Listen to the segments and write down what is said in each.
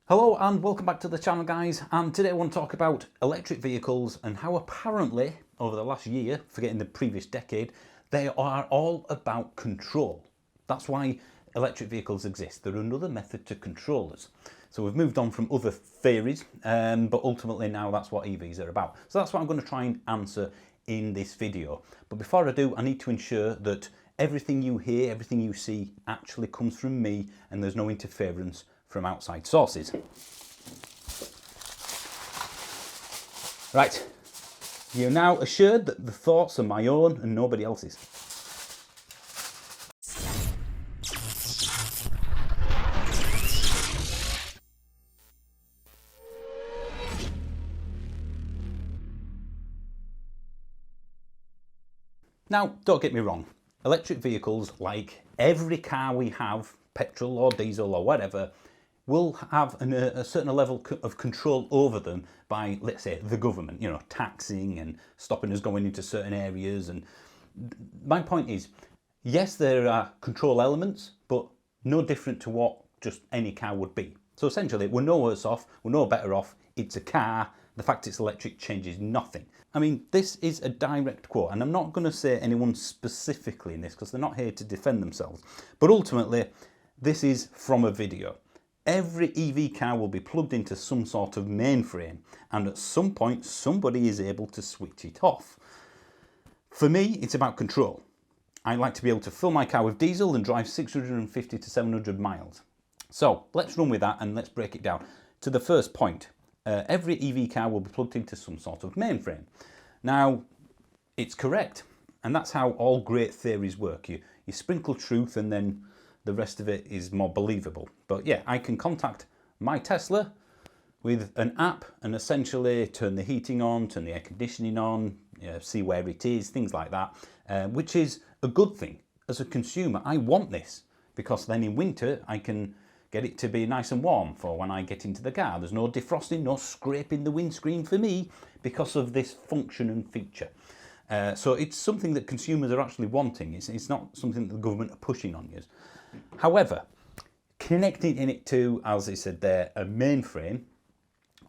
Hello and welcome back to the channel, guys, and today I want to talk about electric vehicles and how apparently over the last year, forgetting the previous decade, they are all about control. That's why electric vehicles exist. They're another method to control us. So we've moved on from other theories, but ultimately now that's what EVs are about. So that's what I'm going to try and answer in this video. But before I do, I need to ensure that everything you hear, everything you see actually comes from me and there's no interference from outside sources. Right, you're now assured that the thoughts are my own and nobody else's. Now, don't get me wrong, electric vehicles, like every car we have, petrol or diesel or whatever, will have a certain level of control over them by, let's say, the government, you know, taxing and stopping us going into certain areas. And my point is, yes, there are control elements, but no different to what just any car would be. So essentially, we're no worse off, we're no better off. It's a car. The fact it's electric changes nothing. I mean, this is a direct quote, and I'm not going to say anyone specifically in this because they're not here to defend themselves. But ultimately, this is from a video. Every EV car will be plugged into some sort of mainframe, and at some point somebody is able to switch it off. For me, it's about control. I like to be able to fill my car with diesel and drive 650 to 700 miles. So let's run with that and let's break it down. To the first point, every EV car will be plugged into some sort of mainframe. Now, it's correct, and that's how all great theories work. You sprinkle truth and then the rest of it is more believable. But yeah, I can contact my Tesla with an app and essentially turn the heating on, turn the air conditioning on, see where it is, things like that, which is a good thing. As a consumer, I want this because then in winter I can get it to be nice and warm for when I get into the car. There's no defrosting, no scraping the windscreen for me because of this function and feature. So it's something that consumers are actually wanting. It's not something that the government are pushing on you. However, connecting it to, as I said there, a mainframe,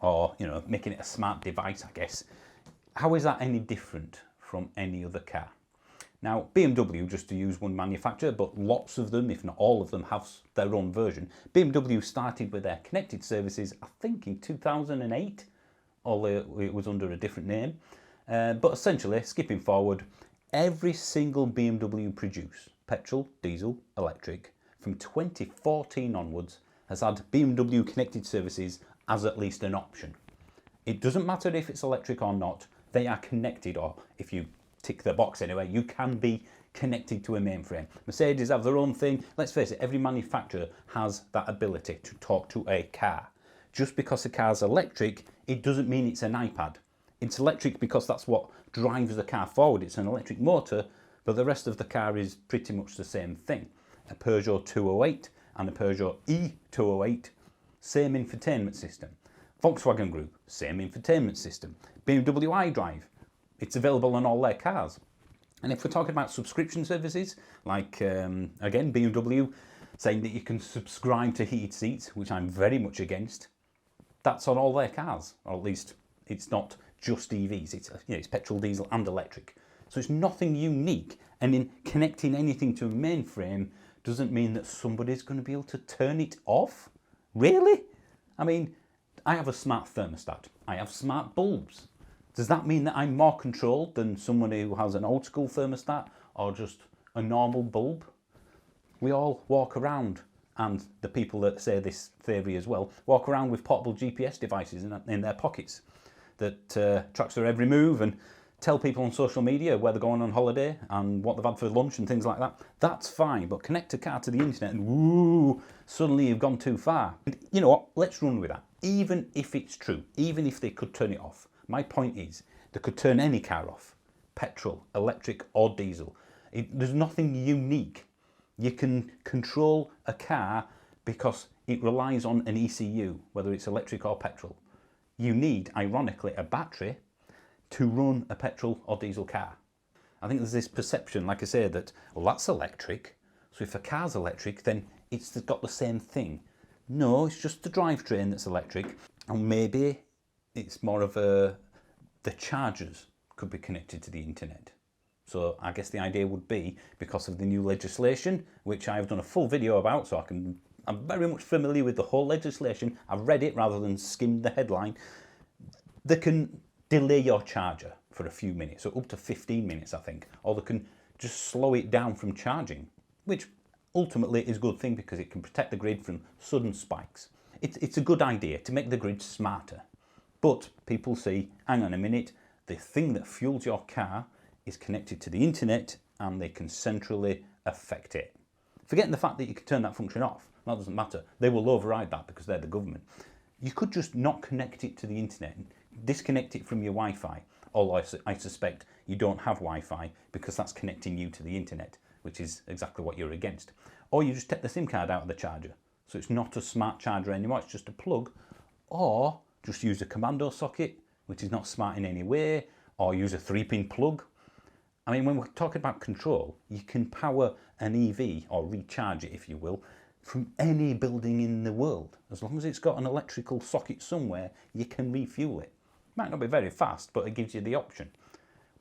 or making it a smart device, I guess, how is that any different from any other car? Now, BMW, just to use one manufacturer, but lots of them, if not all of them, have their own version. BMW started with their connected services, I think in 2008, although it was under a different name. But essentially, skipping forward, every single BMW produced, petrol, diesel, electric, from 2014 onwards, has had BMW connected services as at least an option. It doesn't matter if it's electric or not, they are connected, or if you tick the box anyway, you can be connected to a mainframe. Mercedes have their own thing. Let's face it, every manufacturer has that ability to talk to a car. Just because a car's electric, it doesn't mean it's an iPad. It's electric because that's what drives the car forward. It's an electric motor, but the rest of the car is pretty much the same thing. A Peugeot 208 and a Peugeot E208, same infotainment system. Volkswagen Group, same infotainment system. BMW iDrive, it's available on all their cars. And if we're talking about subscription services, like, again, BMW saying that you can subscribe to heated seats, which I'm very much against, that's on all their cars, or at least it's not just EVs, it's petrol, diesel and electric. So it's nothing unique, and in connecting anything to a mainframe doesn't mean that somebody's going to be able to turn it off. Really? I mean, I have a smart thermostat, I have smart bulbs. Does that mean that I'm more controlled than someone who has an old school thermostat or just a normal bulb? We all walk around, and the people that say this theory as well, walk around with portable GPS devices in their pockets that tracks their every move and tell people on social media where they're going on holiday and what they've had for lunch and things like that. That's fine, but connect a car to the internet and woo, suddenly you've gone too far. And you know what, let's run with that. Even if it's true, even if they could turn it off, my point is they could turn any car off, petrol, electric or diesel. There's nothing unique. You can control a car because it relies on an ECU, whether it's electric or petrol. You need, ironically, a battery to run a petrol or diesel car. I think there's this perception, like I say, that, well, that's electric. So if a car's electric, then it's got the same thing. No, it's just the drivetrain that's electric, and maybe it's more of the chargers could be connected to the internet. So I guess the idea would be, because of the new legislation, which I've done a full video about, so I'm very much familiar with the whole legislation. I've read it rather than skimmed the headline. They can delay your charger for a few minutes, so up to 15 minutes, I think, or they can just slow it down from charging, which ultimately is a good thing because it can protect the grid from sudden spikes. It's a good idea to make the grid smarter. But people see, hang on a minute, the thing that fuels your car is connected to the internet and they can centrally affect it. Forgetting the fact that you can turn that function off, that doesn't matter. They will override that because they're the government. You could just not connect it to the internet, disconnect it from your Wi-Fi. Although I suspect you don't have Wi-Fi because that's connecting you to the internet, which is exactly what you're against. Or you just take the SIM card out of the charger. So it's not a smart charger anymore, it's just a plug. Or just use a commando socket, which is not smart in any way, or use a 3-pin plug. I mean, when we're talking about control, you can power an EV, or recharge it if you will, from any building in the world. As long as it's got an electrical socket somewhere, you can refuel it. Might not be very fast, but it gives you the option.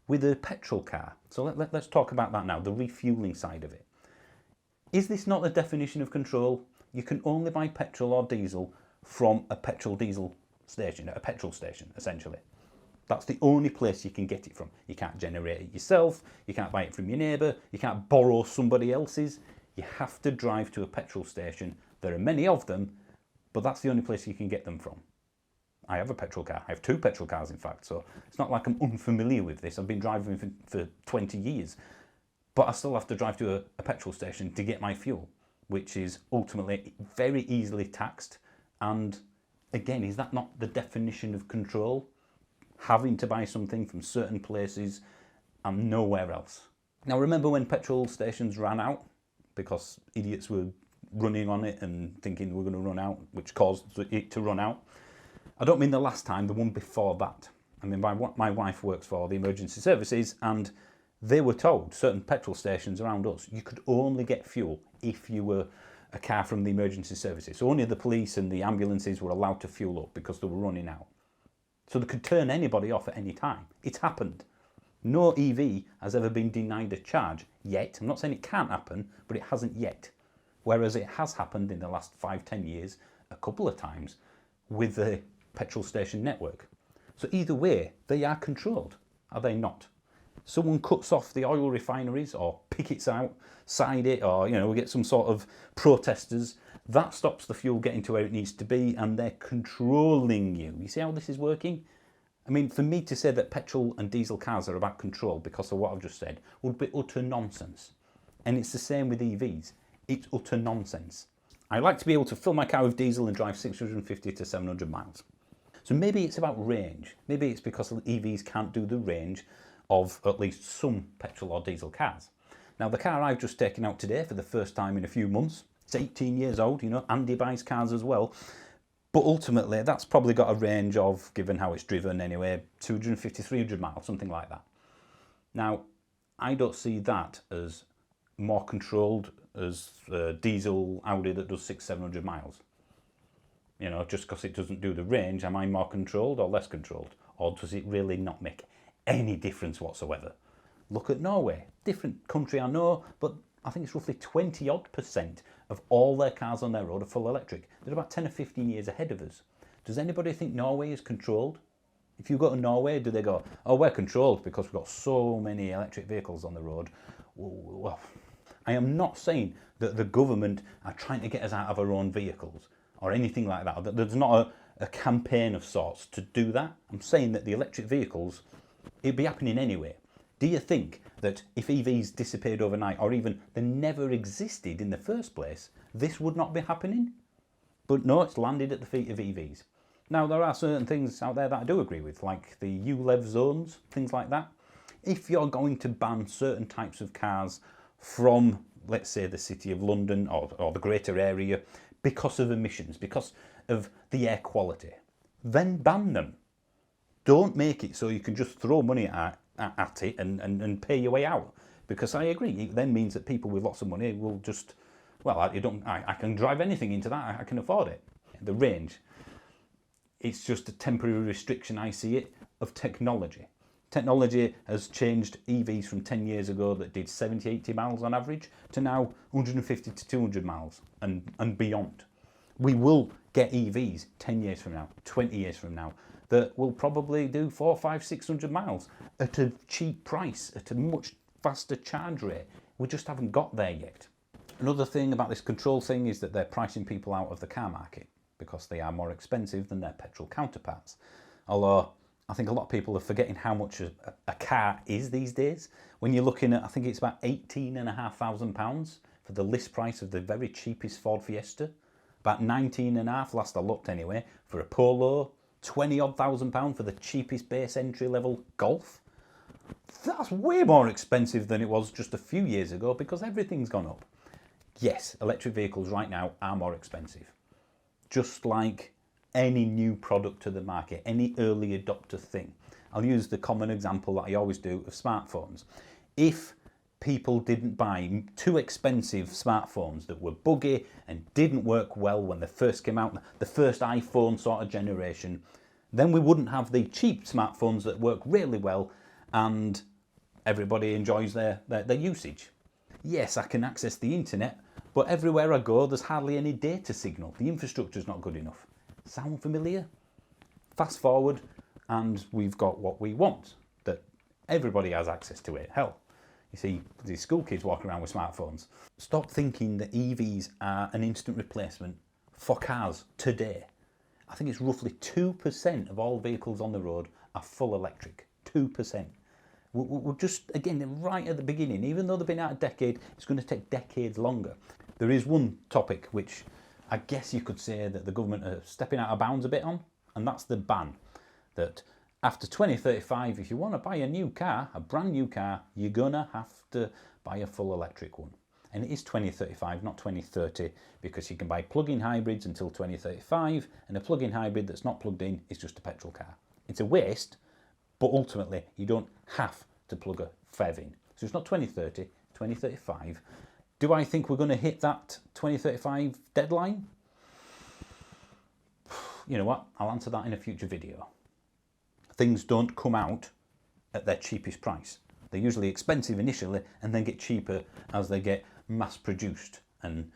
With a petrol car, so let's talk about that now, the refueling side of it. Is this not the definition of control? You can only buy petrol or diesel from a petrol-diesel station, a petrol station, essentially. That's the only place you can get it from. You can't generate it yourself, you can't buy it from your neighbour, you can't borrow somebody else's. You have to drive to a petrol station. There are many of them, but that's the only place you can get them from. I have a petrol car. I have 2 petrol cars, in fact, so it's not like I'm unfamiliar with this. I've been driving for 20 years, but I still have to drive to a petrol station to get my fuel, which is ultimately very easily taxed. And again, is that not the definition of control? Having to buy something from certain places and nowhere else. Now, remember when petrol stations ran out because idiots were running on it and thinking we're going to run out, which caused it to run out? I don't mean the last time, the one before that. I mean, my wife works for the emergency services, and they were told, certain petrol stations around us, you could only get fuel if you were a car from the emergency services. So only the police and the ambulances were allowed to fuel up because they were running out. So they could turn anybody off at any time. It's happened. No EV has ever been denied a charge yet. I'm not saying it can't happen, but it hasn't yet. Whereas it has happened in the last 5-10 years a couple of times with the petrol station network. So either way, they are controlled, are they not? Someone cuts off the oil refineries or pickets outside it, or we get some sort of protesters. That stops the fuel getting to where it needs to be, and they're controlling you. You see how this is working? I mean, for me to say that petrol and diesel cars are about control because of what I've just said would be utter nonsense. And it's the same with EVs. It's utter nonsense. I like to be able to fill my car with diesel and drive 650 to 700 miles. So maybe it's about range. Maybe it's because EVs can't do the range of at least some petrol or diesel cars. Now, the car I've just taken out today for the first time in a few months, it's 18 years old, Andy buys cars as well. But ultimately, that's probably got a range of, given how it's driven anyway, 250, 300 miles, something like that. Now, I don't see that as more controlled as a diesel Audi that does 600-700 miles. Just because it doesn't do the range, am I more controlled or less controlled? Or does it really not make any difference whatsoever? Look at Norway. Different country, I know, but I think it's roughly 20-odd% of all their cars on their road are full electric. They're about 10 or 15 years ahead of us. Does anybody think Norway is controlled? If you go to Norway, do they go, oh, we're controlled because we've got so many electric vehicles on the road? Well, I am not saying that the government are trying to get us out of our own vehicles or anything like that. There's not a campaign of sorts to do that. I'm saying that the electric vehicles, it'd be happening anyway. Do you think that if EVs disappeared overnight, or even they never existed in the first place, this would not be happening? But no, it's landed at the feet of EVs. Now, there are certain things out there that I do agree with, like the ULEV zones, things like that. If you're going to ban certain types of cars from, let's say, the City of London or the greater area because of emissions, because of the air quality, then ban them. Don't make it so you can just throw money at it and pay your way out. Because I agree, it then means that people with lots of money will just Well, I can drive anything into that, I can afford it. The range, it's just a temporary restriction, I see it, of technology. Technology has changed EVs from 10 years ago that did 70, 80 miles on average to now 150 to 200 miles and beyond. We will get EVs 10 years from now, 20 years from now, that will probably do 400, 500, 600 miles at a cheap price, at a much faster charge rate. We just haven't got there yet. Another thing about this control thing is that they're pricing people out of the car market because they are more expensive than their petrol counterparts. Although I think a lot of people are forgetting how much a car is these days. When you're looking at, I think it's about £18,500 for the list price of the very cheapest Ford Fiesta. About 19.5 last I looked anyway for a Polo. 20 odd £1,000 for the cheapest base entry level Golf. That's way more expensive than it was just a few years ago because everything's gone up. Yes, electric vehicles right now are more expensive. Just like any new product to the market, any early adopter thing. I'll use the common example that I always do of smartphones. If people didn't buy too expensive smartphones that were buggy and didn't work well when they first came out, the first iPhone sort of generation, then we wouldn't have the cheap smartphones that work really well and everybody enjoys their usage. Yes, I can access the internet, but everywhere I go, there's hardly any data signal. The infrastructure's not good enough. Sound familiar? Fast forward, and we've got what we want, that everybody has access to it. Hell, you see these school kids walking around with smartphones. Stop thinking that EVs are an instant replacement for cars today. I think it's roughly 2% of all vehicles on the road are full electric. 2%. We're just, again, right at the beginning. Even though they've been out a decade, it's going to take decades longer. There is one topic which I guess you could say that the government are stepping out of bounds a bit on, and that's the ban. That after 2035, if you want to buy a new car, a brand new car, you're going to have to buy a full electric one. And it is 2035, not 2030, because you can buy plug-in hybrids until 2035, and a plug-in hybrid that's not plugged in is just a petrol car. It's a waste, but ultimately you don't have to plug a FEV in. So it's not 2030, 2035. Do I think we're going to hit that 2035 deadline? You know what? I'll answer that in a future video. Things don't come out at their cheapest price. They're usually expensive initially and then get cheaper as they get mass produced and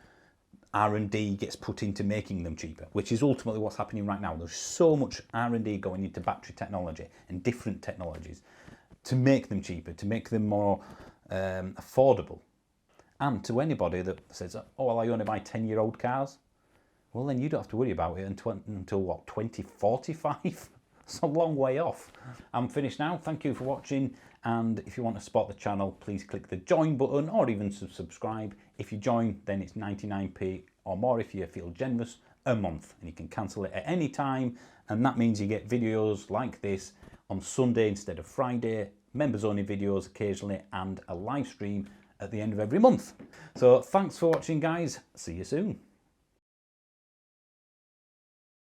R&D gets put into making them cheaper, which is ultimately what's happening right now. There's so much R&D going into battery technology and different technologies to make them cheaper, to make them more affordable. And to anybody that says, oh, well, I only buy 10-year-old cars, well, then you don't have to worry about it until what, 2045? It's a long way off. I'm finished now. Thank you for watching. And if you want to support the channel, please click the join button or even subscribe. If you join, then it's 99p or more if you feel generous a month. And you can cancel it at any time. And that means you get videos like this on Sunday instead of Friday, members only videos occasionally, and a live stream at the end of every month. So thanks for watching, guys. See you soon.